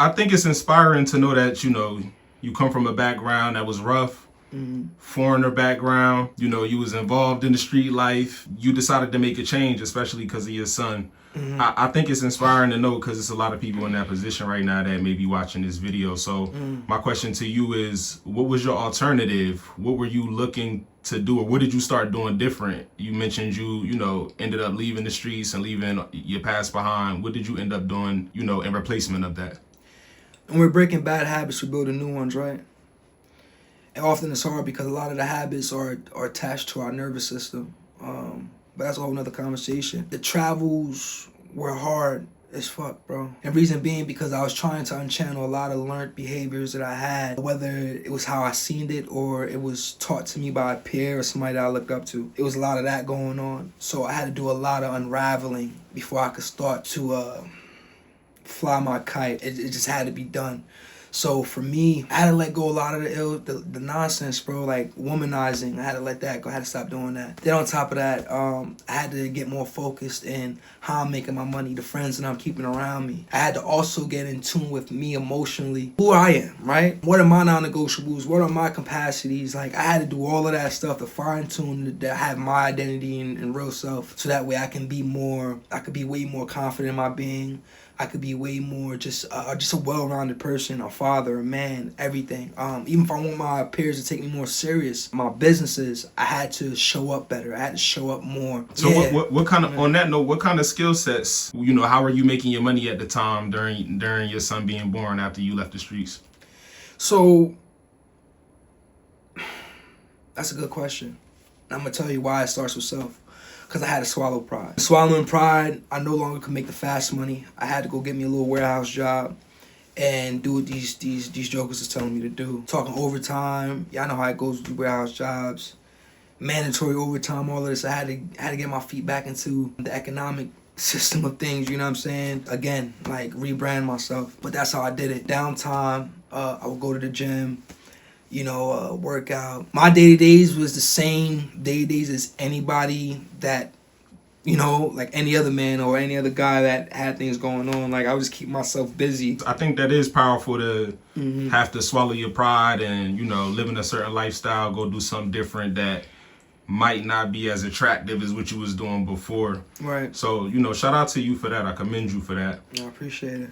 I think it's inspiring to know that, you come from a background that was rough, foreigner background, you was involved in the street life. You decided to make a change, especially because of your son. I think it's inspiring to know because it's a lot of people in that position right now that may be watching this video. So my question to you is, what was your alternative? What were you looking to do, or what did you start doing different? You mentioned you ended up leaving the streets and leaving your past behind. What did you end up doing, in replacement of that? When we're breaking bad habits, we're building new ones, right? And often it's hard because a lot of the habits are attached to our nervous system. But that's a whole nother conversation. The travels were hard as fuck, bro. And reason being because I was trying to unchannel a lot of learned behaviors that I had, whether it was how I seen it or it was taught to me by a peer or somebody that I looked up to. It was a lot of that going on. So I had to do a lot of unraveling before I could start to fly my kite. It just had to be done. So for me, I had to let go a lot of the nonsense, bro, like womanizing. I had to let that go. I had to stop doing that. Then on top of that, I had to get more focused in how I'm making my money, the friends that I'm keeping around me. I had to also get in tune with me emotionally, who I am, right? What are my non-negotiables? What are my capacities? Like, I had to do all of that stuff to fine tune, to have my identity and real self, so that way I could be way more confident in my being. I could be way more just a well-rounded person, a father, a man, everything. Even if I want my peers to take me more serious, my businesses, I had to show up better. I had to show up more. So what kind of, on that note, what kind of skill sets, how are you making your money at the time during your son being born after you left the streets? So that's a good question. I'm going to tell you why it starts with self. Because I had to swallow pride. Swallowing pride, I no longer could make the fast money. I had to go get me a little warehouse job and do what these jokers is telling me to do. Talking overtime, y'all know how it goes with warehouse jobs. Mandatory overtime, all of this. I had to get my feet back into the economic system of things, you know what I'm saying? Again, like rebrand myself. But that's how I did it. Downtime, I would go to the gym, work out. My day-to-days was the same day-to-days as anybody that, like any other man or any other guy that had things going on. Like, I would just keep myself busy. I think that is powerful to have to swallow your pride and, live in a certain lifestyle, go do something different that might not be as attractive as what you was doing before. Right. So, shout out to you for that. I commend you for that. I appreciate it.